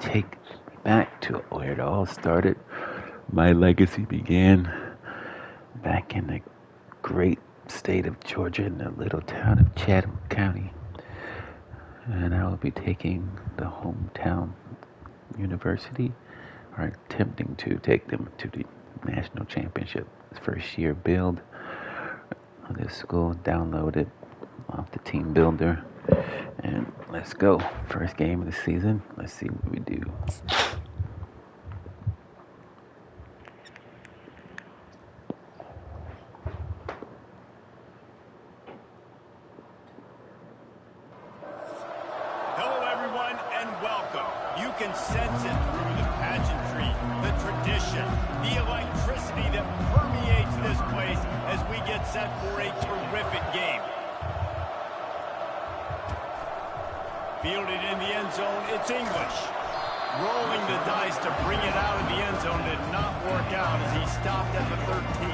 take me back to where it all started. My legacy began back in the great state of Georgia in the little town of Chatham County. And I will be taking the hometown university, or attempting to take them to the national championship. First year build of this school, download it off the team builder, and let's go. First game of the season. Let's see what we do. Hello everyone and welcome. You can sense it through the pageantry, the tradition, the electricity that permeates this place as we get set for a terrific game. Fielded in the end zone, it's English. Rolling the dice to bring it out of the end zone did not work out as he stopped at the 13.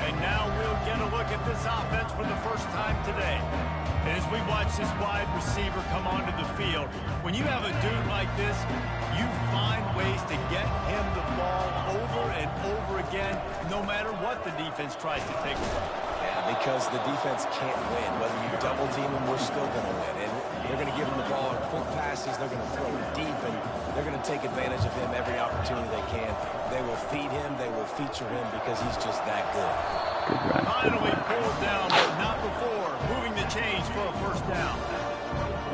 And now we'll get a look at this offense for the first time today. And as we watch this wide receiver come onto the field, when you have a dude like this, you find ways to get him the ball over and over again, no matter what the defense tries to take away. Yeah, because the defense can't win. Whether you double team him, we're still going to win. And they're going to give him the ball in quick passes. They're going to throw it deep, and they're going to take advantage of him every opportunity they can. They will feed him. They will feature him because he's just that good. Good run. Finally pulled down, but not before moving the chains for a first down.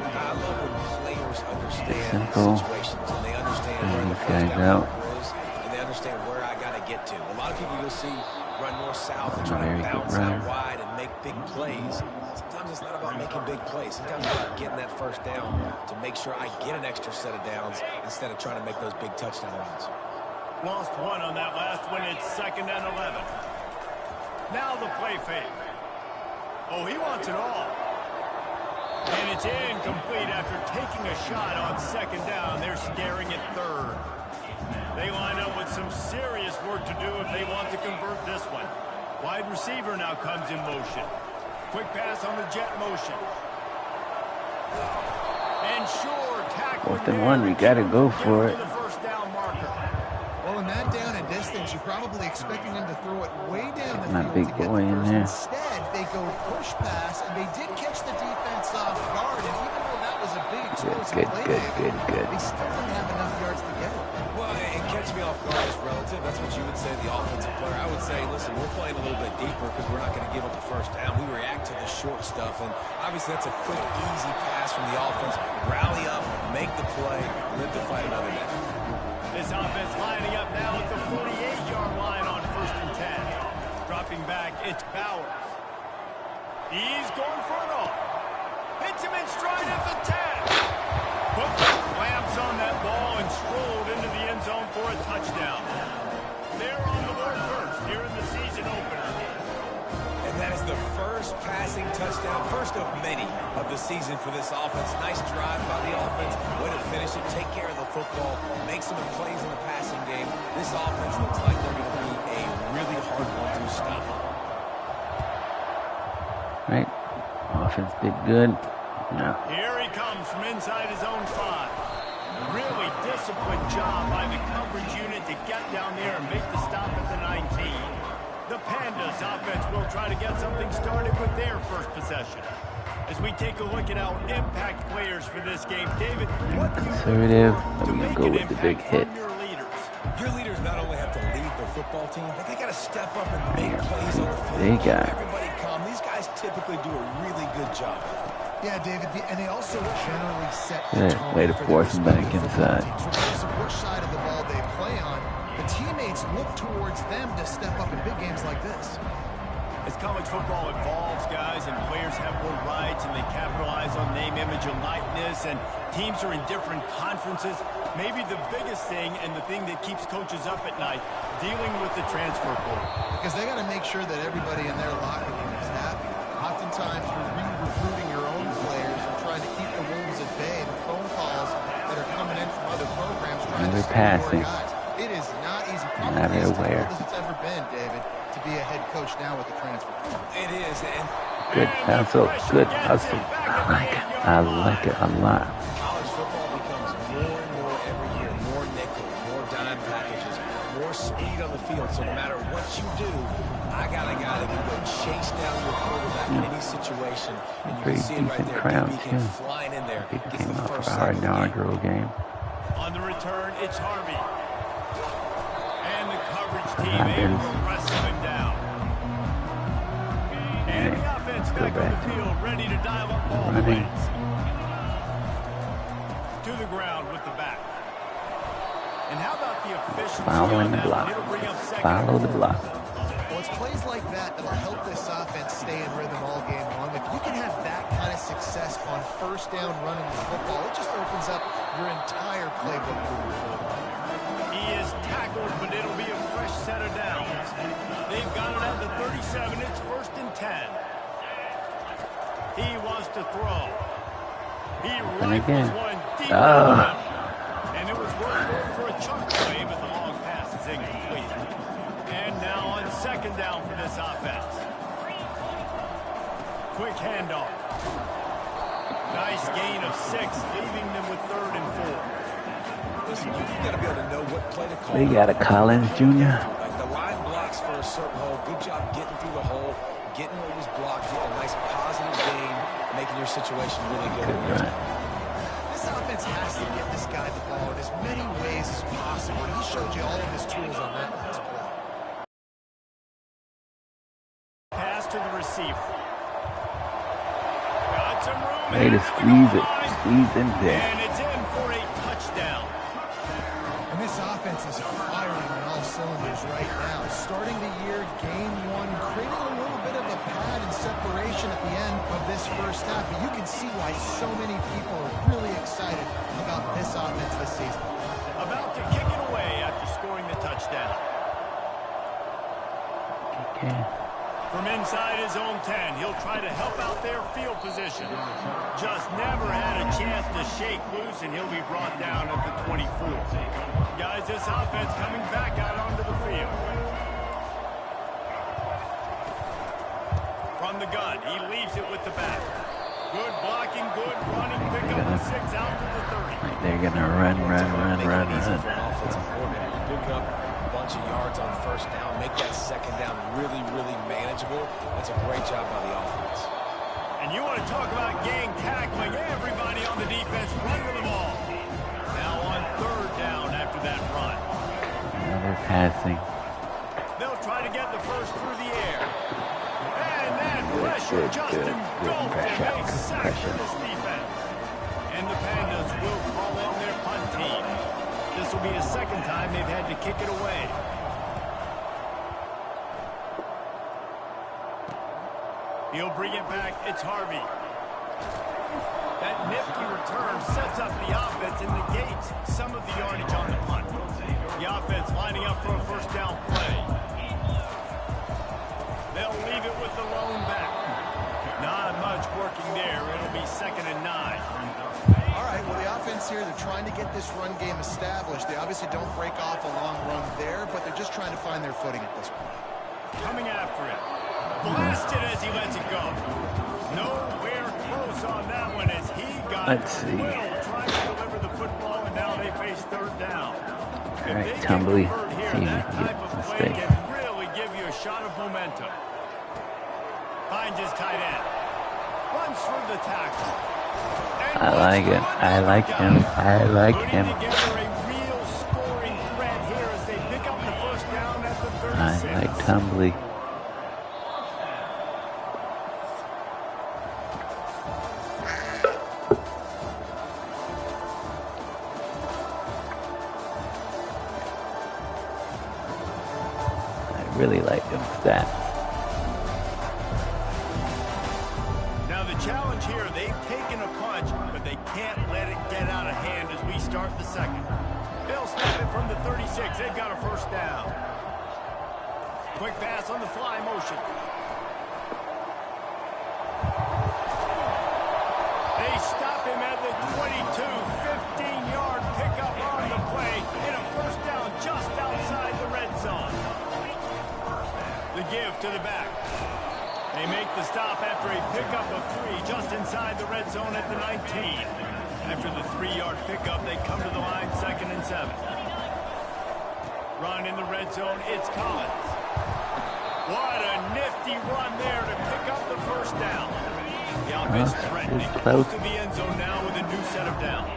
I love when players understand Simple. situations, and they understand where the first Guys down out. marker is, and they understand where I got to get to. A lot of people you'll see run north-south and try Very to good bounce run. out wide and make big plays. Sometimes it's not about making big plays. Sometimes it's about getting that first down to make sure I get an extra set of downs instead of trying to make those big touchdown runs. Lost one on that last one. It's 2nd and 11. Now the play fake. Oh, he wants it all. And it's incomplete after taking a shot on 2nd down. They're staring at 3rd. They line up with some serious work to do if they want to convert this one. Wide receiver now comes in motion. Quick pass on the jet motion. And sure, tackle. 4th and 1, we got to go for it. The first down marker. Well, in that down and distance, you're probably expecting them to throw it way down the My field big to get boy the in first. there. Instead, they go push pass, and they did catch the defense off guard. And even though that was a big explosive play, Good. they still didn't have enough yards to get it. Well, and catch me off guard is relative. That's what you would say, the offensive player. I would say, listen, we're playing a little bit deeper because we're not going to give up the first down. We react to the short stuff, and obviously that's a quick, easy pass from the offense. Rally up, make the play, live to fight another day. This offense lining up now at the 48-yard line on 1st and 10. Dropping back, it's Bowers. He's going for it all. Hits him in stride at the 10. Put the clamps on that ball and strolled into the end zone for a touchdown. They're on the board first here in the season opener. And that is the first passing touchdown, first of many of the season for this offense. Nice drive by the offense. Way to finish it, take care of the football, make some plays in the passing game. This offense looks like they're going to be a really hard one to stop. Right. Offense did good. Now, Here he comes from inside his own 5. Really disciplined job by the coverage unit to get down there and make the stop at the 19. The Pandas offense will try to get something started with their first possession. As we take a look at our impact players for this game, David, what do you conservative. look for to I'm make going to go an with the big impact hit. from your leaders? Your leaders not only have to lead their football team, but they got to step up and make plays on the field. Big guy. Keep everybody calm. These guys typically do a really good job. Yeah, David, and they also generally set the Good. tone Way to for force their him back respective football inside. teams. Regardless of which side of the ball they play on, the teammates look towards them to step up in big games like this. As college football evolves, guys, and players have more rights and they capitalize on name, image, and likeness, and teams are in different conferences, maybe the biggest thing and the thing that keeps coaches up at night, dealing with the transfer portal. Because they got to make sure that everybody in their locker room is happy. Oftentimes, you're re-recruiting your own players and trying to keep the Wolves at bay. The phone calls that are coming in from other programs trying to steal your guys. It is not easy. Not Probably as aware. difficult as it's ever been, David, to be a head coach now with the transfer portal. It is, and Good hustle. Good hustle. I like it. I like it a lot. college football becomes more and more every more speed on the field, so no matter what you do, I got a guy that can go chase down your quarterback in any situation. And you can see it right there. DB came flying in there. Gets the first sack of the game. On the return, it's Harvey. And the coverage team able to wrestle him down. And the offense back on the field, ready to dial up all the ways. To the ground with the back. And how about the efficiency following the block? Follow the block. Well, it's plays like that that'll help this offense stay in rhythm all game long. If you can have that kind of success on first down running the football, it just opens up your entire playbook moving forward. He is tackled, but it'll be a fresh set of downs. They've got it at the 37. It's 1st and 10. He wants to throw. He rifles one deep down the middle. And it was worth for a chunk play, but the long pass is incomplete. And now on 2nd down for this offense. Quick handoff. Nice gain of 6, leaving them with 3rd and 4. Listen, you got to be able to know what play to call. We got a Collins Jr. Like the line blocks for a certain hole. Good job getting through the hole, getting what was blocked, getting a nice positive gain, making your situation really good. This offense has to get this guy the ball in as many ways as possible. He showed you all of his tools on that last play. Pass to the receiver. Got some room. Way to squeeze it. Squeeze in there. And it's in for a touchdown. And this offense is firing on all cylinders right now. Starting the year, game 1, creating a little bit of a pad and separation at the end of this first half. But you can see why so many people are really excited about this offense this season. About to kick it away after scoring the touchdown. Okay. From inside his own 10, he'll try to help out their field position. Just never had a chance to shake loose, and he'll be brought down at the 24. Guys, this offense coming back out onto the field. From the gun, he leaves it with the back. Good blocking, good running, pick up the 6 out to the 30. They're going to run. Pick up a bunch of yards on 1st down, make that 2nd down really, really manageable. That's a great job by the offense. And you want to talk about gang tackling, everybody on the defense running the ball. Now on 3rd down after that run. Another passing. They'll try to get the first through the air. And that pressure just engulfed and makes sack for this defense. And the Pandas will call in their punt team. This will be the 2nd time they've had to kick it away. He'll bring it back. It's Harvey. That nifty return sets up the offense and negates some of the yardage on the punt. The offense lining up for a 1st down play. They'll leave it with the lone back. Not much working there. It'll be 2nd and 9. All right, well, the offense here, they're trying to get this run game established. They obviously don't break off a long run there, but they're just trying to find their footing at this point. Coming after it. Blasted as he lets it go. Nowhere close on that one as he got Will trying to deliver the football, and now they face 3rd down. All right, Tumbly. See if that you type get of some play space. can really give you a shot of momentum. Finds his tight end. Runs through the tackle. I like it. I like him. I like him. Putting together a real scoring threat here as they pick up the 1st down at the 36. I like Tumbly. Really like them stats. Now the challenge here, they've taken a punch, but they can't let it get out of hand as we start the 2nd. They'll snap it from the 36. They've got a 1st down. Quick pass on the fly motion. They stop him at the 22. 15-yard pickup on the play in a 1st down just outside the red zone. The give to the back. They make the stop after a pickup of 3 just inside the red zone at the 19. After the 3-yard pickup, they come to the line 2nd and 7. Run in the red zone. It's Collins. What a nifty run there to pick up the first down. The offense threatening close to the end zone now with a new set of downs.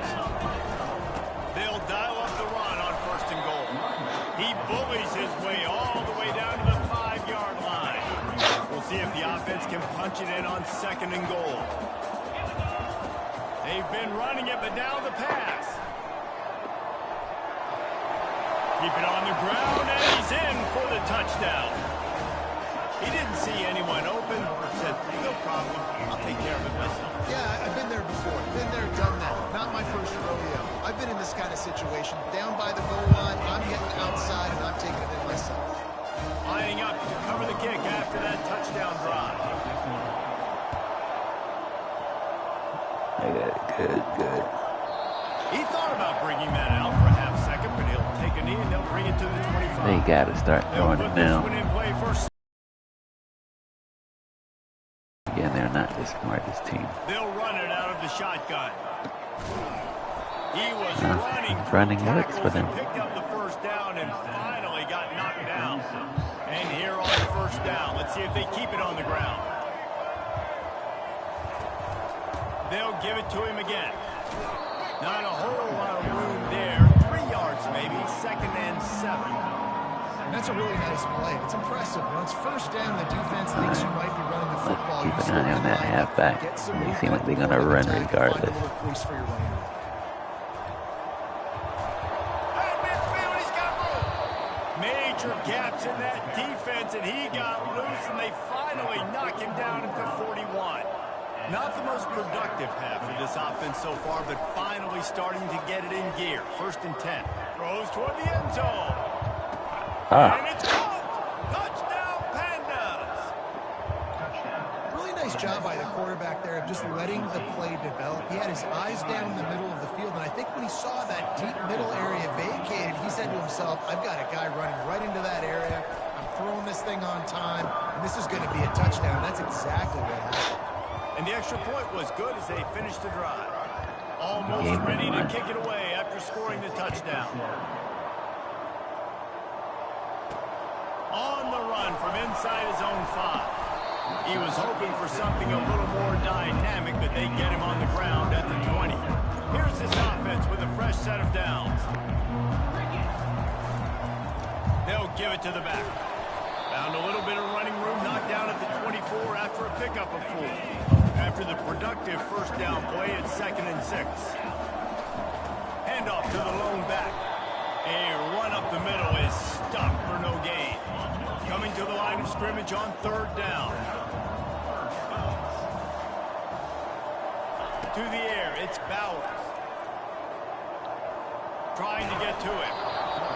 They'll dial up the run on 1st and goal. He bullies his way all the way down to the 5-yard line. We'll see if the offense can punch it in on 2nd and goal. They've been running it, but now the pass. Keep it on the ground, and he's in for the touchdown. He didn't see anyone open. Said, no problem. I'll take care of it myself. Yeah, I've been there before. Been there, done that. Not my first rodeo. I've been in this kind of situation. Down by the goal line, I'm getting outside, and I'm taking it in myself. Lining up to cover the kick after that touchdown drive. Good. He thought about bringing that out for a half second, but he'll take a knee and they'll bring it to the 25. They got to start throwing it now. Again, they're not the smartest team. They'll run it out of the shotgun. He was running works for them. Picked up the first down and finally got knocked down. And here on 1st down, let's see if they keep it on the ground. They'll give it to him again. Not a whole lot of room there. 3 yards maybe, 2nd and 7. And that's a really nice play. It's impressive. Once 1st down, the defense thinks you might be running the football. Keep an eye on that halfback. They seem like they're going to run regardless. Major gaps in that defense, and he got loose, and they finally knock him down at the 41. Not the most productive half of this offense so far, but finally starting to get it in gear. 1st and 10. Throws toward the end zone. And it's caught. Touchdown, Pandas. Really nice job by the quarterback there of just letting the play develop. He had his eyes down in the middle of the field, and I think when he saw that deep middle area vacated, he said to himself, I've got a guy running right into that area. I'm throwing this thing on time, and this is going to be a touchdown. That's exactly what happened. And the extra point was good as they finished the drive. Almost ready to kick it away after scoring the touchdown. On the run from inside his own 5. He was hoping for something a little more dynamic, but they get him on the ground at the 20. Here's this offense with a fresh set of downs. They'll give it to the back. Found a little bit of running room, knocked down at the 24 after a pickup of 4. After the productive 1st down play, it's 2nd and 6. Handoff to the lone back. A run up the middle is stopped for no gain. Coming to the line of scrimmage on 3rd down. To the air, it's Bowers. Trying to get to it.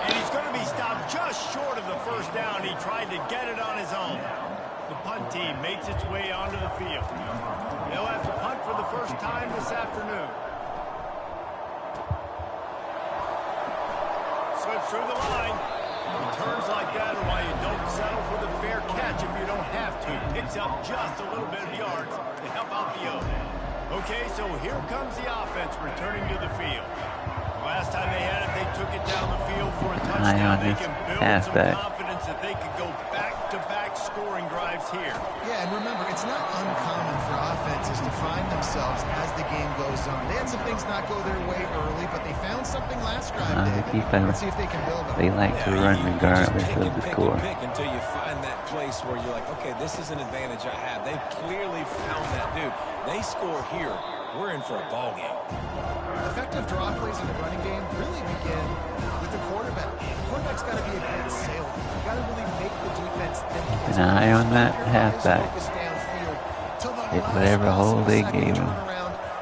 And he's going to be stopped just short of the 1st down. He tried to get it on his own. The punt team makes its way onto the field. They'll have to punt for the first time this afternoon. Slips through the line. Returns like that are why you don't settle for the fair catch if you don't have to. Picks up just a little bit of yards to help out the O. Okay, so here comes the offense returning to the field. Last time they had it, they took it down the field for a touchdown. They can build some confidence that they could go back-to-back scoring drives here. Yeah, and remember, it's not uncommon for offenses to find themselves as the game goes on. They had some things not go their way early, but they found something last drive, Let's see if they can build on it. They like to run regardless of the score. Until you find that place where you're like, okay, this is an advantage I have. They clearly found that dude. They score here. We're in for a ball game. Effective draw plays in the running game really begin with the quarterback. The quarterback's got to be a great sailor. You've got to really make the defense think. Keep an eye on that halfback. Hit whatever hole they gave him.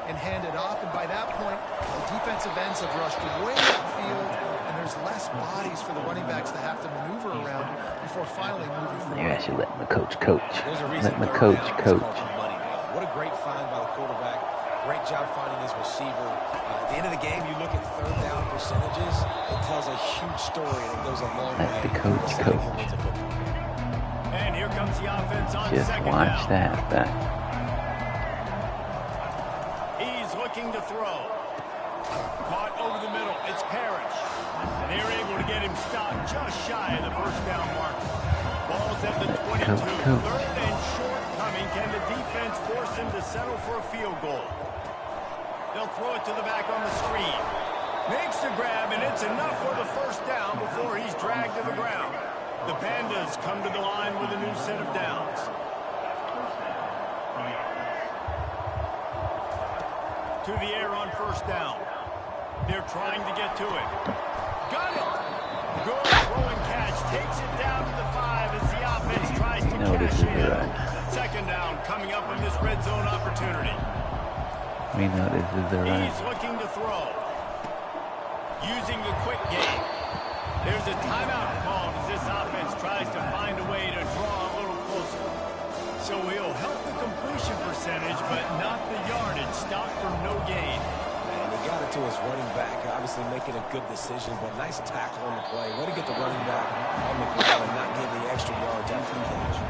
And hand it off, and by that point, the defensive ends have rushed way upfield, and there's less bodies for the running backs to have to maneuver around before finally moving forward. Maybe I should let my coach coach. Let my coach coach. What a great find by the quarterback. Great job finding his receiver. At the end of the game, you look at 3rd down percentages. It tells a huge story, and it goes a long way. Let the coach coach. And here comes the offense on Just 2nd watch down. that back. He's looking to throw. Caught over the middle. It's Parrish. They're able able to get him stopped just shy of the first down mark. Ball's at the 22. Third and short coming. Can the defense force him to settle for a field goal? They'll throw it to the back on the screen. Makes the grab, and it's enough for the first down before he's dragged to the ground. The Pandas come to the line with a new set of downs. To the air on first down. They're trying to get to it. Got it! Good throwing catch. Takes it down to the 5 as the offense tries to cash in. Second down coming up on this red zone opportunity. We know this is the run. He's looking to throw. Using the quick game. There's a timeout called as this offense tries to find a way to draw a little closer. So he'll help the completion percentage, but not the yardage. Stop for no gain. And he got it to his running back. Obviously making a good decision, but nice tackle on the play. Way to get the running back on the ground and not give the extra yards after the catch.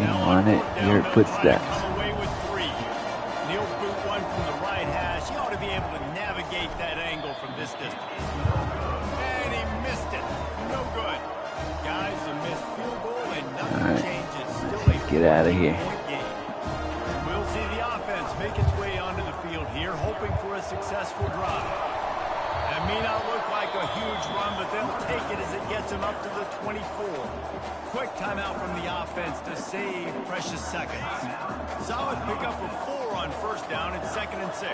You want it, your footsteps. Come away with 3. Neil boot one from the right hash. He ought to be able to navigate that angle from this distance. And he missed it. No good. Guys, a missed field goal and nothing changes. Still a get out of here. Game. We'll see the offense make its way onto the field here, hoping for a successful drive. That may not look like a huge run, but they'll take it as it gets them up to the 24. Quick timeout from the offense to save precious seconds. Solid pickup of 4 on first down. It's 2nd and 6.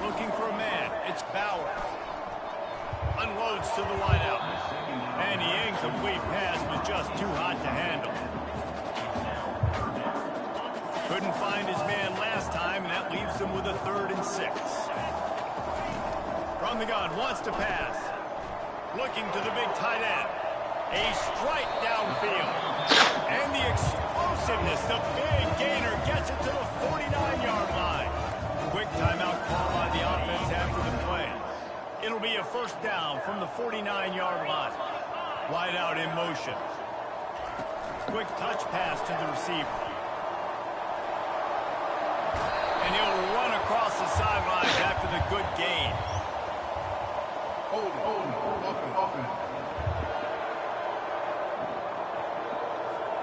Looking for a man. It's Bauer. Unloads to the wideout. And the incomplete pass was just too hot to handle. Couldn't find his man last time, and that leaves him with a 3rd and 6. From the gun, wants to pass. Looking to the big tight end. A strike downfield. And the explosiveness, the big gainer gets it to the 49-yard line. Quick timeout call by the offense after the play. It'll be a first down from the 49-yard line. Wide out in motion. Quick touch pass to the receiver. And he'll run across the sidelines after the good gain.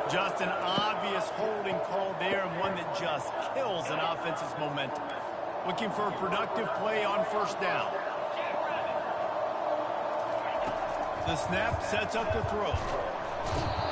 Just an obvious holding call there, and one that just kills an offense's momentum. Looking for a productive play on first down. The snap sets up the throw.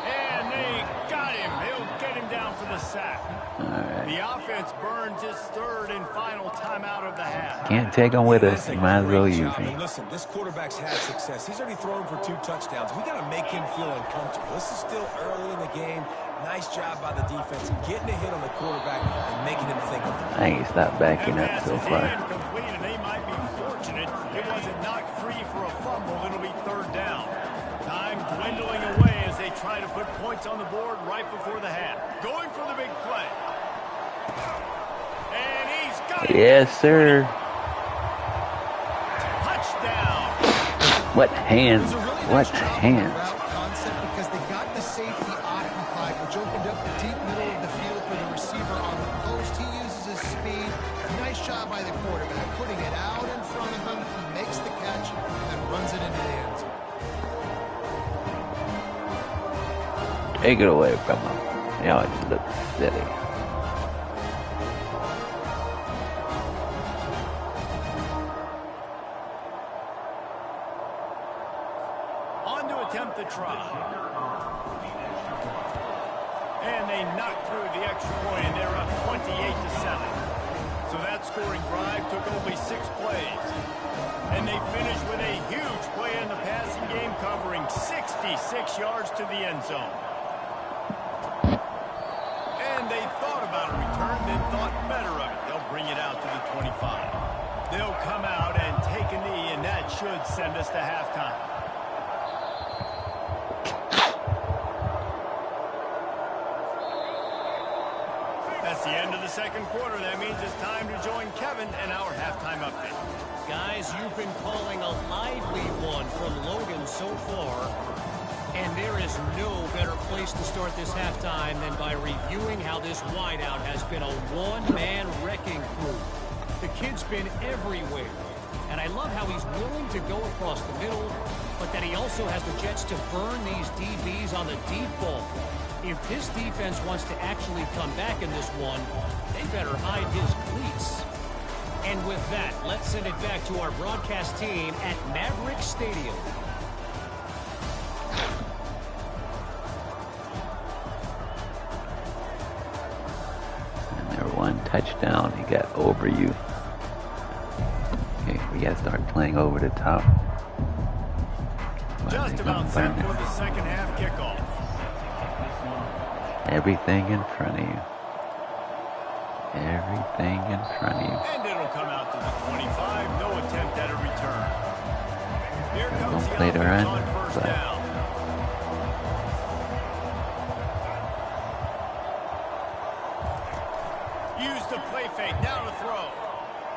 And they got him. He'll get him down for the sack. Right. The offense burns his 3rd and final timeout of the half. Can't take him with us. You might as well use him. Listen, this quarterback's had success. He's already thrown for 2 touchdowns. We got to make him feel uncomfortable. This is still early in the game. Nice job by the defense getting a hit on the quarterback and making him think of it. I ain't stopped backing up so far. Incomplete, and they might be fortunate it wasn't knocked free for a fumble. It'll be 3rd down. Time dwindling away as they try to put points on the board right before the half. Going for the big play. And he's got it. Yes, sir. Touchdown. What hands? What hands? Concept because they got the safety occupied, which opened up the deep middle of the field for the receiver on the post. He uses his speed. Nice job by the quarterback, putting it out in front of him. He makes the catch and runs it into the end zone. Take it away from him. Now it looks silly. On to attempt the try. And they knock through the extra point, and they're up 28-7. So that scoring drive took only 6 plays. And they finished with a huge play in the passing game, covering 66 yards to the end zone. And they thought about a return, then thought better of it. They'll bring it out to the 25. They'll come out and take a knee, and that should send us to halftime. That's the end of the second quarter. That means it's time to join Kevin and our halftime update. Guys, you've been calling a lively one from Logan so far. And there is no better place to start this halftime than by reviewing how this wideout has been a one-man wrecking crew. The kid's been everywhere. And I love how he's willing to go across the middle, but that he also has the Jets to burn these DBs on the deep ball. If this defense wants to actually come back in this one, they better hide his cleats. And with that, let's send it back to our broadcast team at Maverick Stadium. And their one touchdown, he got over you. Okay, we gotta start playing over the top. Just about set for the second half kickoff. Everything in front of you. Everything in front of you. And it'll come out to the 25. No attempt at a return. Here comes Don't play the run, on first but down. Use the play fake. Now to throw.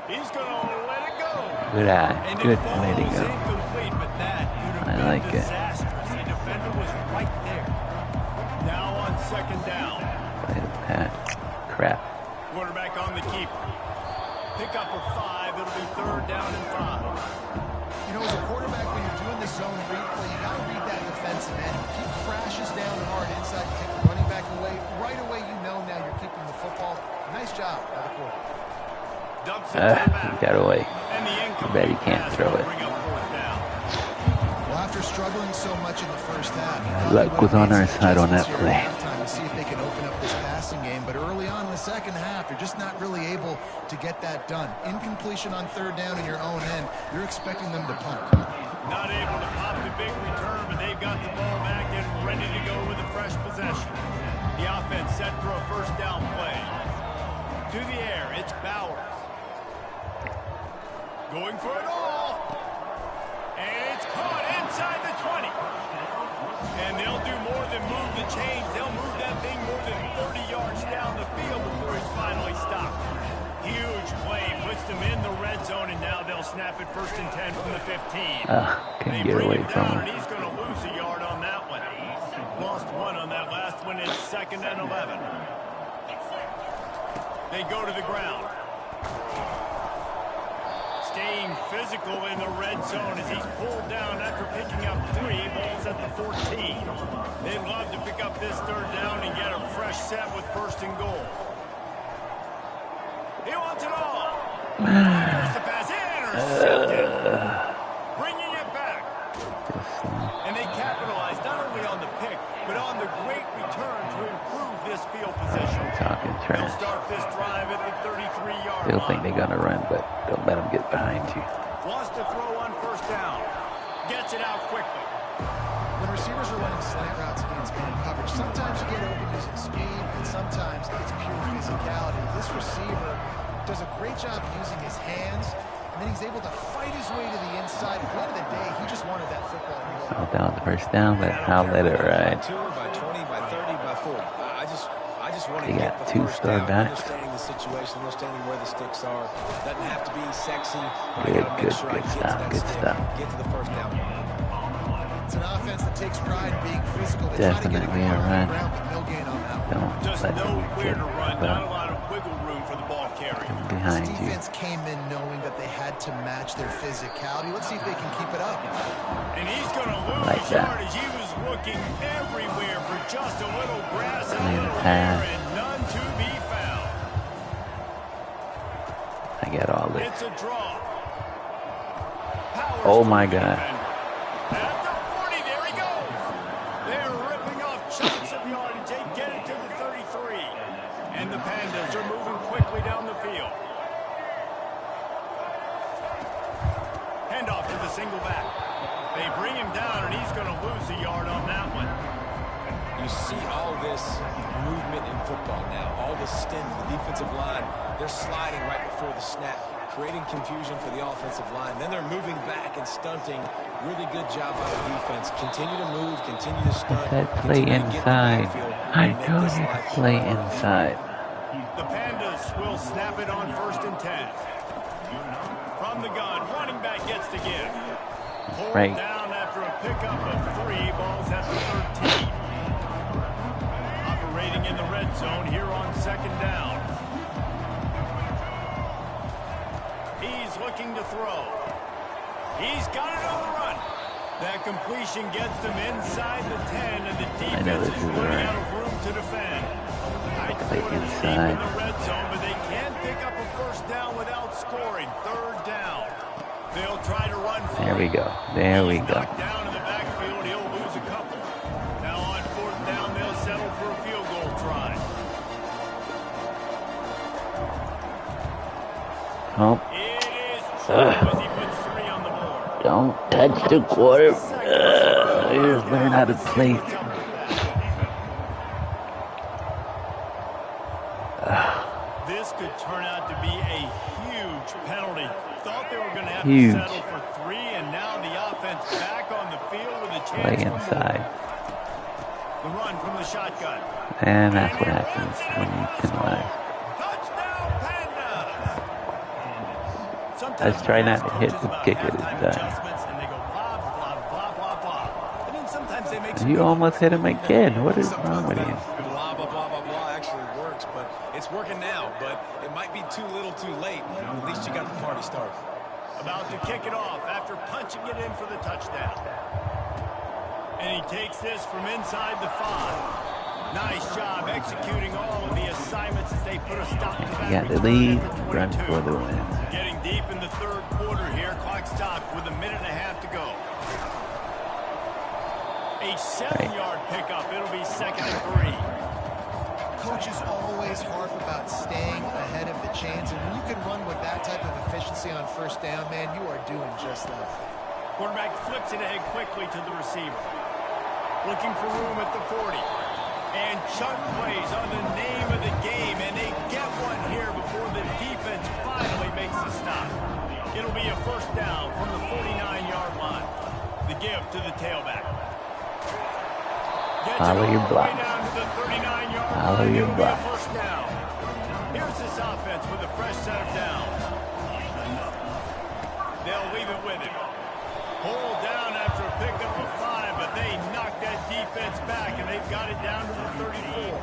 He's going to let it go. good eye. And Good it way to falls go. incomplete, but that could have I been like it. disastrous. The defender was right there. Now on second down. Play the pass. Crap. Quarterback on the keeper. Pick up a 5. It'll be third down and 5. You know, as a quarterback, when you're doing the zone read play, you got to read that defensive end. He crashes down hard inside, you take the running back away. Right away, you know now you're keeping the football. Nice job by the quarterback. Dumps it to the back. He got away. And the I bet he can't throw it. bring up fourth down. Well, after struggling so much in the first half, Luck was on our side on that play. Halftime to see if they can open up this passing game, but early on in the second half, you're just not really able to get that done. Incompletion on third down in your own end, you're expecting them to punt. Not able to pop the big return, but they've got the ball back and ready to go with a fresh possession. The offense set for a first down play. To the air, it's Bowers. Going for it all. And it's caught inside the 20. And they'll do more than move the chains. They'll move that thing more than 30 yards down the field before he's finally stopped. Huge play, puts them in the red zone, and now they'll snap it first and 10 from the 15. Couldn't get away from down, him. and he's going to lose a yard on that one. Lost one on that last one. It's second and 11. They go to the ground. Staying physical in the red zone as he's pulled down after picking up 3 balls at the 14. They'd love to pick up this third down and get a fresh set with first and goal. He wants it all. Fires the pass, intercepted. Bringing it back. And they capitalized not only on the pick, but on the great return to improve this field position. Talking They'll trash. start this drive at the 33-yard Still line. think they're gonna run, but don't let them get behind you. Wants to throw on first down. Gets it out quickly. When receivers are running slant routes against man coverage, sometimes you get open using speed, and sometimes it's pure physicality. This receiver does a great job using his hands, and then he's able to fight his way to the inside. At the end of the day, he just wanted that football to roll. All down the first down, but I'll let it ride. By 20, by 30, by 40. I just want to They get got the 2 first star down, backs. understanding the situation, understanding where the sticks are. Doesn't have to be sexy. But I Good, gotta make good, sure I good get to stuff, that good stick, stuff. get to the first down line. It's an offense that takes pride in being physical. They try to get it Definitely going a on run. the ground, but no gain on that one. Don't Just let them nowhere get to run. Not a up lot of wiggle room for the ball carrier. behind This you. defense came in knowing that they had to match their physicality. Let's see if they can keep it up. And he's going to lose Like that. yardage. He was looking everywhere for just a little grass and a Play the little pass. air, and none to be found. I got all this. It's a draw. Powers Oh to my the God. defender. At the 40, there he goes. They're ripping off chunks of yardage. They get it to the 33. And the Pandas are moving quickly down the field. Handoff to the single back. They bring him down, and he's going to lose a yard on that one. You see all this movement in football now. All the stint, the defensive line, they're sliding right before the snap, creating confusion for the offensive line. Then they're moving back and stunting. Really good job by the defense. Continue to move, continue to stunt. That play continue to get in the inside. backfield I and make told this you to life play hard. inside. The Pandas will snap it on first and 10. From the gun, running back gets to give. Pulled Right. down after a pickup of 3 balls at the 13. Operating in the red zone here on second down. He's looking to throw. He's got it on the run. That completion gets them inside the 10, and the I know defense this is is running right. out of room to defend. I'd Play put them deep inside. in the red zone, but they can't pick up a first down without scoring. Third down. They'll try to run for There we it. go. There we He's go. knocked down in the backfield. He'll lose a couple. Now on fourth down, they'll settle for a field goal try. Oh, It is true as he puts 3 on the board. don't touch the quarter. Just learn how to play. This could turn out to be a huge penalty. Thought they were going to have Huge. to settle for 3, and now the offense back on the field with a chance Play for more. inside. The run from the shotgun. And that's what happens when you penalize. Touchdown, Pandas! Let's try not to hit the kicker this time. Adjustments, and they go blah, blah, blah, blah, blah. And then sometimes they make some You almost hit him again. What is wrong with you? Blah, blah, blah, blah, blah actually works, but it's working now. But it might be too little too late. At least you got the party started. About to kick it off after punching it in for the touchdown. And he takes this from inside the 5. Nice job executing all of the assignments as they put a stop to that. You got the return lead. at the Run 22. for the win. Getting deep in the third quarter here. Clock stopped with 1.5 minutes to go. A 7-yard pickup. It'll be 2nd and 3. Coaches always harp about staying ahead of the chains, and when you can run with that type of efficiency on first down, man, you are doing just that. Quarterback flips it ahead quickly to the receiver. Looking for room at the 40. And Chuck plays on the name of the game, and they get one here before the defense finally makes the stop. It'll be a first down from the 49-yard line. The give to the tailback. Gets Follow it your all the block. way down to the 39-yard line. Follow your It'll be block. a first down. Here's this offense with a fresh set of downs. They'll leave it with him. Pull down after a pickup of 5, but they knock that defense back, and they've got it down to the 34.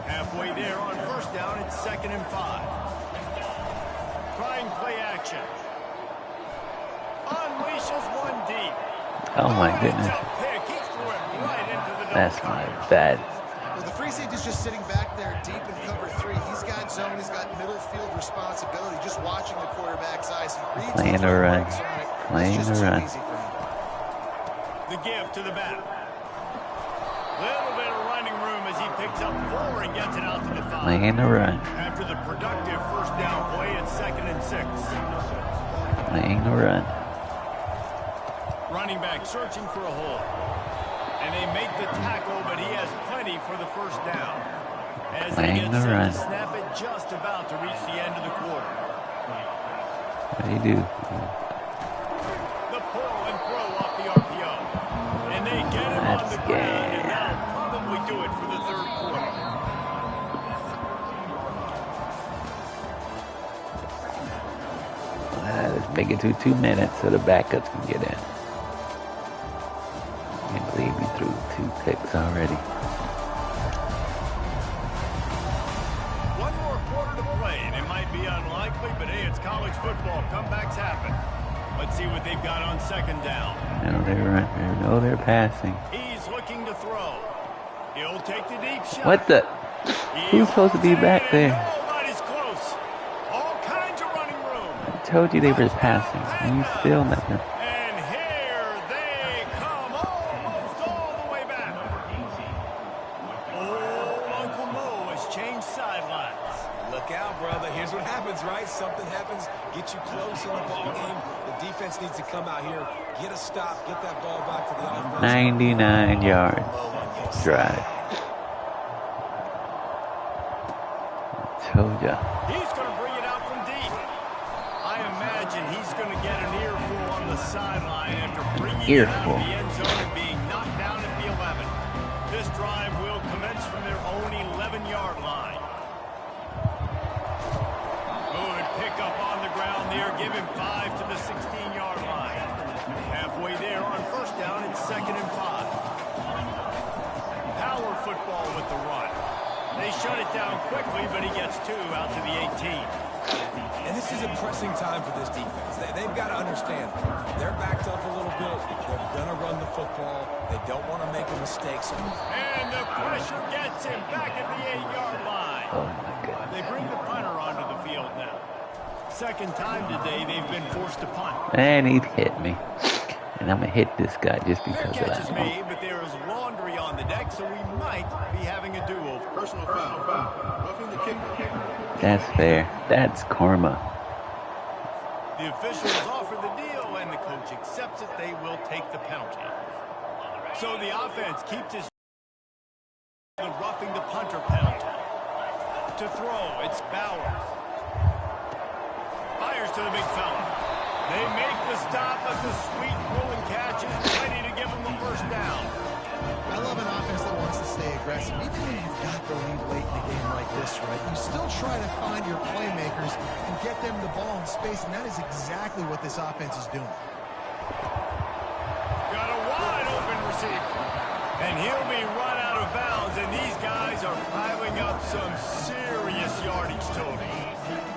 Halfway there on first down, it's 2nd and 5. Trying play action. Unleashes one deep. Oh my It's goodness. a pick. He threw it right into the That's double my coverage. bad. Well, the free safety's just sitting back there deep in cover 3. He's got zone. He's got middle field responsibility. Just watching the quarterback's eyes. He reads Playing the the run. marks on it. Playing It's just the too run. easy for him. The give to the back. Little bit of running room as he picks up 4 and gets it out to the 5. Playing the run. After the productive first down play, it's 2nd and 6. Playing the run. Running back searching for a hole. And they make the tackle, but he has plenty for the first down. As they Playing get the set run. to snap it just about to reach the end of the quarter. What do you do? The pull and throw off the RPO. And they get him on That's the ground, and good. that'll probably do it for the third quarter. Let's make it to 2 minutes so the backups can get in. I can't believe we threw 2 picks already. One more quarter to play, and it might be unlikely, but hey, it's college football. Comebacks happen. Let's see what they've got on 2nd down. No, they're passing. He's looking to throw. He'll take the deep shot. What the? Who's supposed to be back there? Nobody's close. All kinds of running room. I told you they were passing, and you still nothing. And here they come almost all the way back. Old Uncle Mo has changed sidelines. Look out, brother. Here's what happens, right? Something happens, get you close in the ball game. The defense needs to come out here, get a stop, get that ball back to the offense. 99 yards drive. Told ya. He's going to bring it out from deep. I imagine he's going to get an earful on the sideline after bringing it out of the end zone and being knocked down at the 11. This drive will commence from their own 11-yard line. Good pickup on the ground there. Give him 5 to the 16-yard line. Halfway there on first down, it's 2nd and 5. Power football with the run. They shut it down quickly, but he gets 2 out to the 18. And this is a pressing time for this defense. They've got to understand, they're backed up a little bit. They're going to run football. They don't want to make a mistake. And the pressure gets him back at the 8-yard line. Oh, my goodness. They bring the punter onto the field now. Second time today they've been forced to punt. And he hit me. And I'm going to hit this guy just Fair because of catch is that. made, but there is laundry on the deck, so we might be having a do-over. Personal foul. Roughing the kicker. That's fair. That's karma. The officials offer the deal, and the coach accepts it. They will take the penalty. So the offense keeps his the roughing the punter penalty. To throw, it's Bowers. Fires to the big fella. They make the stop, but the sweet rolling catch is ready to give them the first down. I love an offense that wants to stay aggressive. Even when you've got the lead late in a game like this, right, you still try to find your playmakers and get them the ball in space, and that is exactly what this offense is doing. Got a wide open receiver. And he'll be run out of bounds, and these guys are piling up some serious yardage total.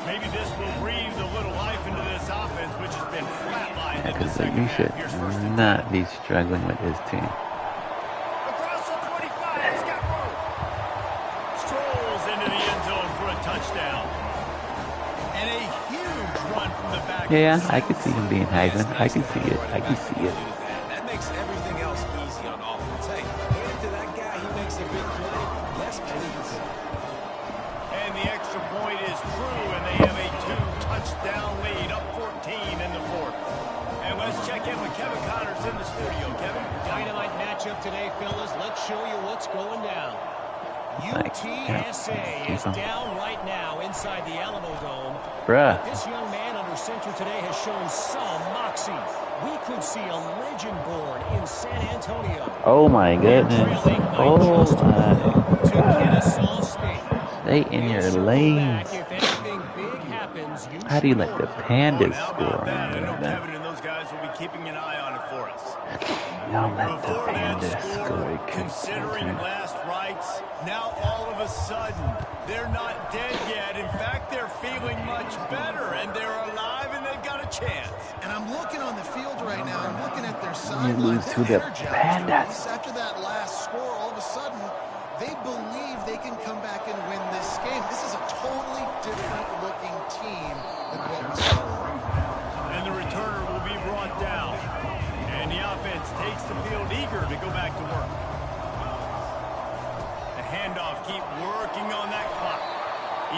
Maybe this will breathe a little life into this offense, which has been flatlined in the Because second you half. should Here's first and not be struggling with this team. across the 25, he's got room. Strolls into the end zone for a touchdown. And a huge run from the back. Yeah, I can see him being Heisman. I can see it. I can see it. That makes everything else easy on offense. Hey, hand it to that guy. He makes a big play. Yes, please. And the extra point is true, and they have a 2-touchdown lead, up 14 in the fourth. And let's check in with Kevin Connors in the studio. Kevin? Dynamite matchup today, fellas. Let's show you what's going down. UTSA is down right now inside the Alamo Dome. Bruh. This young man under center today has shown some moxie. We could see a legend born in San Antonio. Oh, my goodness. Oh, my To God. Kennesaw State. Stay in your Circle lane. back if anything big happens. How do you let the pandas How score about on that? I you know like that? Kevin and those guys will be keeping an eye on it for us. Don't let the Before that pandas score, score. considering last rights, now all of a sudden, they're not dead yet. In fact, they're feeling much better, and they're alive, and they've got a chance. And I'm looking on the field right now. I'm looking at their You lose sidelines. to They're the energized, Pandas. Reese. After that last score, all of a sudden, they believe they can come back and win this game. This is a totally different-looking team than what we saw. And the returner will be brought down. And the offense takes the field eager to go back to work. The handoff, keep working on that clock.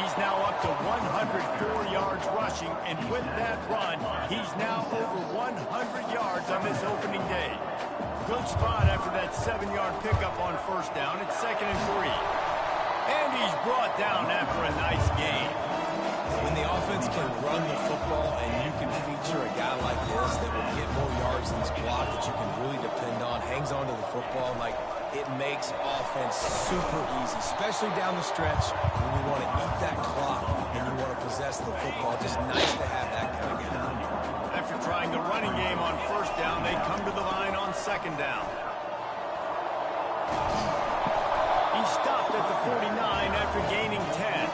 He's now up to 104 yards rushing, and with that run, he's now over 100 yards on this opening day. Good spot after that 7-yard pickup on first down. It's 2nd and 3. And he's brought down after a nice gain. When the offense can run the football and you can feature a guy like this that will get more yards than his block that you can really depend on, hangs on to the football, like it makes offense super easy, especially down the stretch when you want to eat that clock and you want to possess the football. Just nice to have that kind of guy. After trying the running game on first down, they come to the line on 2nd down. He stopped at the 49 after gaining 10.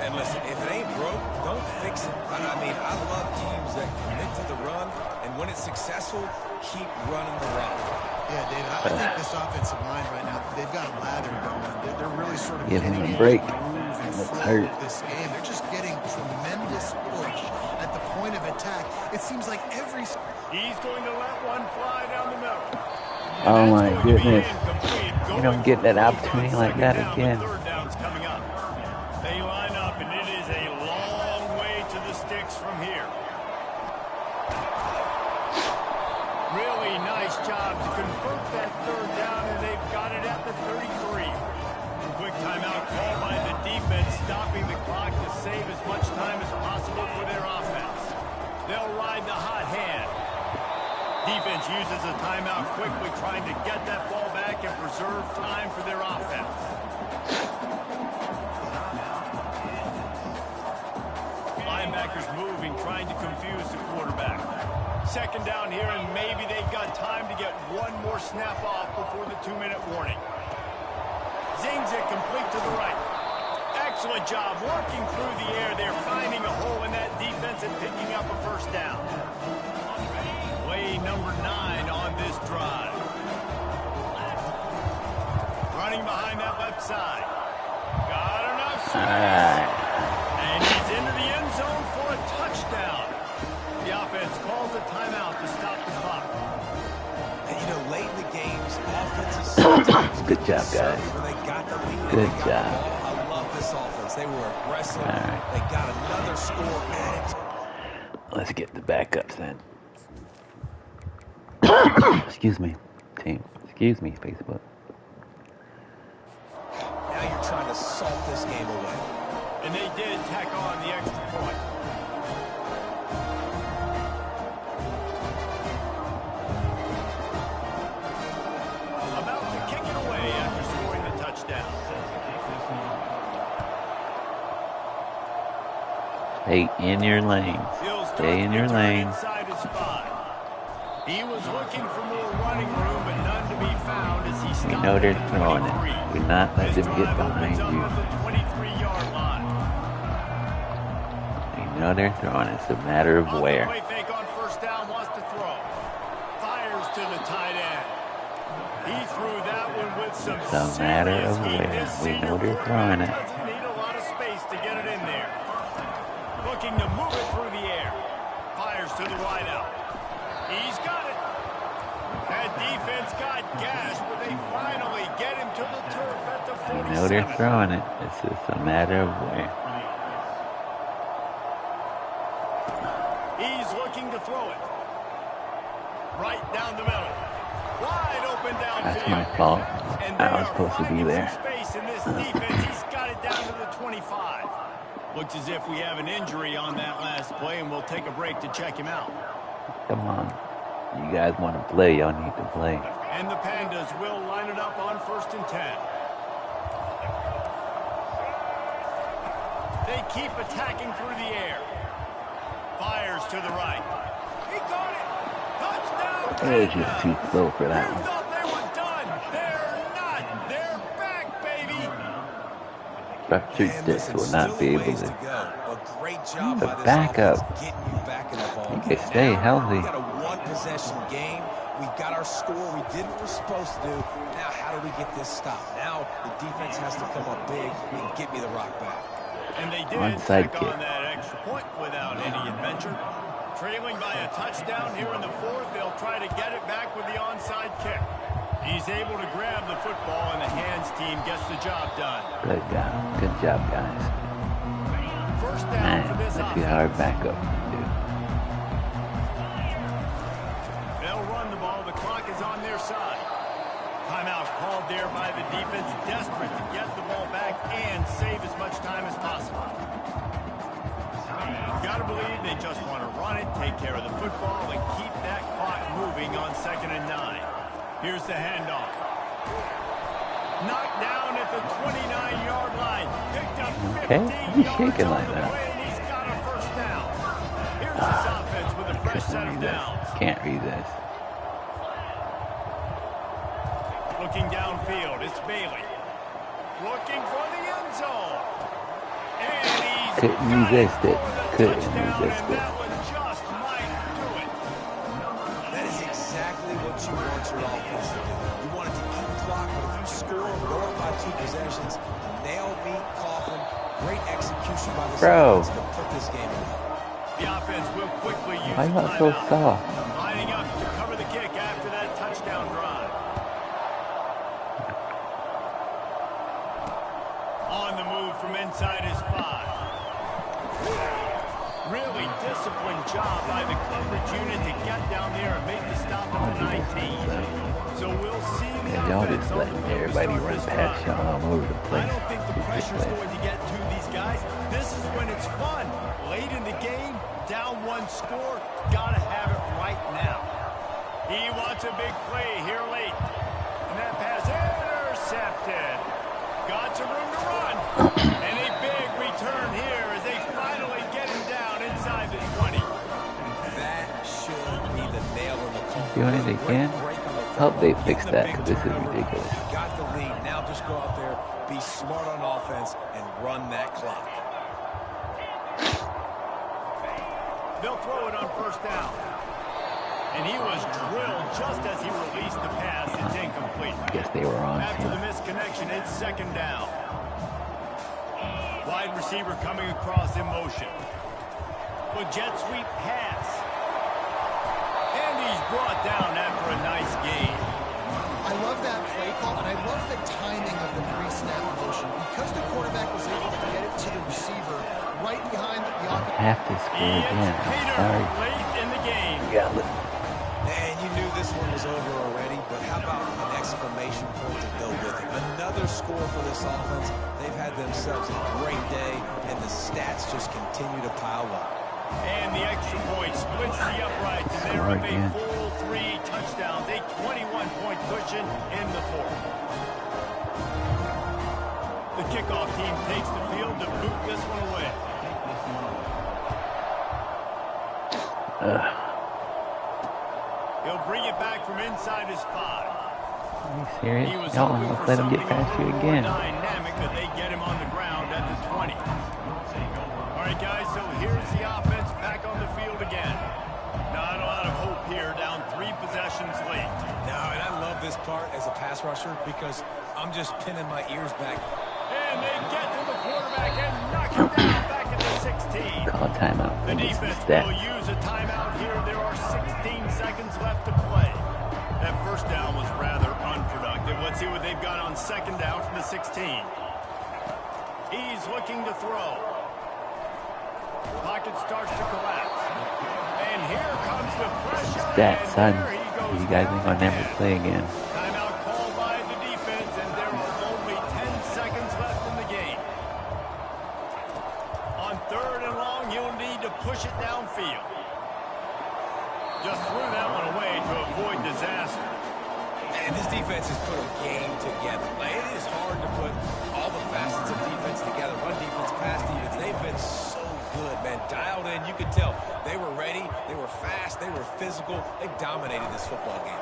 And listen, if it ain't broke, don't fix it. I mean, I love teams that commit to the run, and when it's successful, keep running the run. Yeah, David, I think this offensive line right now, they've got a lather going. They're really sort of Give him getting a break. into the groove and Looks flow hurt. of this game. They're just getting tremendous push at the point of attack. It seems like every... He's going to let one fly down the middle. Oh, And my that's going to be goodness. incomplete. You don't get that opportunity like that again. Third down's coming up. They line up, and it is a long way to the sticks from here. Really nice job to convert that third down, and they've got it at the 33. Quick timeout called by the defense, stopping the clock to save as much time as possible for their offense. They'll ride the hot hand. Defense uses a timeout quickly, trying to get that ball back and preserve time for their offense. Linebackers moving, trying to confuse the quarterback. 2nd down here, and maybe they've got time to get one more snap off before the 2-minute warning. Zings it complete to the right. Excellent job working through the air. They're finding a hole in that defense and picking up a first down. Play number 9 on this drive. offenses sometimes Good job, guys. when they got the lead. Good job. I love this offense. They were aggressive. Right. They got another score added. Let's get the backups then. Excuse me, team. Excuse me, Facebook. Now you're trying to salt this game away. And they did tack on the extra point. About to kick it away after scoring the touchdown. Stay in your lanes. Stay in your lanes. Inside his 5. He was looking for more running room, but none to be found as he stopped. We know they're at the throwing 23. it. Do not let them get behind Up you. at the 23-yard line. We know they're throwing it. It's a matter of where. Play fake on first down, wants to throw. Fires to the tight end. He threw that one with some It's a matter of where. We know they're throwing it. Doesn't need a lot of space to get it in there. Looking to move it through the air. Fires to the wide out. He's got it. That defense got gashed, but they finally get him to the turf at the 47. We know they're throwing it. It's just a matter of where. He's looking to throw it. Right down the middle. Wide open downfield. That's my fault. And I was supposed to be there. Space in this defense. He's got it down to the 25. Looks as if we have an injury on that last play, and we'll take a break to check him out. Come on. You guys want to play. Y'all need to play. And the Pandas will line it up on 1st and 10. They keep attacking through the air. Fires to the right. He got it. Touchdown. It was just too slow for that You one. thought they were done. They're not. They're back, baby. Dr. And Dix listen, will not still be able ways to. go. A great job The by this backup. offense getting you back in the ball. You can stay healthy. We got a one-possession game. We got our score. We did what we're supposed to do. Now, how do we get this stopped? Now, the defense has to come up big and get me the rock back. And they did Onside tack kick. on that extra point without any adventure. Trailing by a touchdown here in the 4th, they'll try to get it back with the onside kick. He's able to grab the football, and the hands team gets the job done. Good job. Good job, guys. First down Man, for this let's see how our offense. backup can do. They'll run the ball. The clock is on their side. Timeout called there by the defense, desperate to get the ball back and save as much time as possible. Gotta believe they just want to run it, take care of the football, and keep that clock moving on 2nd and 9. Here's the handoff. Knocked down at the 29-yard line. Picked up 15 He's yards shaking on like the that. play, and he's got a first down. Here's this offense with a fresh set of downs. Can't read this. Looking downfield, it's Bailey. Looking for the end zone. And he's Couldn't got resist it. for the Couldn't touchdown, resist and it. that one just might do it. That is exactly what you want your offense to do. You want it to eat clock, but if you score, go up by 2 possessions, nail meat, coffin, great execution by the Bro. offense to put this game away. The offense will quickly use Why the not so timeout. soft? Lining up to cover the kick after that touchdown drive. On the move from inside his 5. Really disciplined job by the coverage unit to get down there and make the stop at the 19. So we'll see the Yeah, y'all offense just on the letting field to everybody start run this past drive. y'all all over the I place. don't think the pressure's going to get to these guys. This is when it's fun. Late in the game, down 1 score, gotta have it right now. He wants a big play here late. And that pass intercepted. Got some room to run. And a big return here as they finally get him down inside the 20. That should be the nail in the coffin. Doing it again? Hope they fix that, because this is ridiculous. You got the lead. Now just go out there, be smart on offense, and run that clock. They'll throw it on first down. And he was drilled just as he released the pass. It's incomplete. Guess they were on After the to it. misconnection, it's 2nd down. Wide receiver coming across in motion. With jet sweep pass. And he's brought down after a nice gain. I love that have to score again. I'm sorry. Late in the game. And you knew this one was over already, but how about an exclamation point to go with it? Another score for this offense. They've had themselves a great day, and the stats just continue to pile up. And the extra point splits the uprights, and they're up a full 3 touchdowns, a 21-point cushion in the fourth. The kickoff team takes the field to boot this one away. He'll bring it back from inside his 5. Are you serious? Y'all almost let him get past you again. Dynamic, but they get him on the ground at the 20. All right, guys, so here's the offense back on the field again. Not a lot of hope here, down 3 possessions late. No, and I love this part as a pass rusher because I'm just pinning my ears back. And they get to the quarterback and knock him down back at the 16. Call a timeout. The defense will use a timeout here. There are 16 seconds left to play. That first down was rather unproductive. Let's see what they've got on second down from the 16. He's looking to throw. Pocket starts to collapse. And here comes the pressure. That, son. You guys ain't gonna never play again. Timeout called by the defense, and there are only 10 seconds left in the game. On third and long, you'll need to push it downfield. Just threw that one away to avoid disaster. And this defense has put a game together. Like, it is hard to put all the facets of defense together. Run defense, pass defense. They've been so good, man. Dialed in. You could tell they were ready. They were fast. They were physical. They dominated this football game.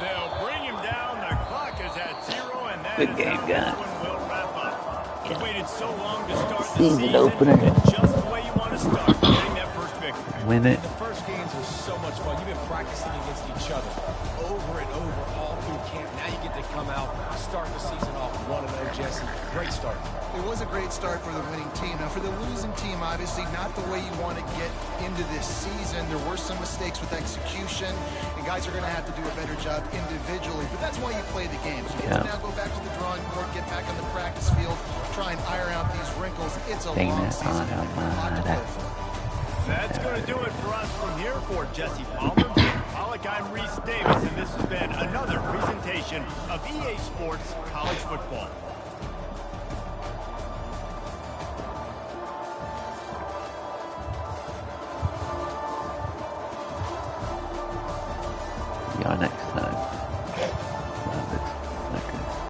They'll bring him down. The clock is at 0, and that Good is game, how guys. this one will wrap up. You waited so long to start the Season season. opener. Just the way you want to start, getting that first victory. Win it. The first games are so much fun. You've been practicing against each other over and over all through camp. Now you get to come out and start the season off 1-0, Jesse. Great start. It was a great start for the winning team. Now, for the losing team, obviously not the way you want to get into this season. There were some mistakes with execution, and guys are going to have to do a better job individually. But that's why you play the games. You get to now go back to the drawing board, get back on the practice field, try and iron out these wrinkles. It's a long season. That's going to do it for us from here. For Jesse Palmer, Pollock, I'm Reese Davis, and this has been another presentation of EA Sports College Football. See y'all next time.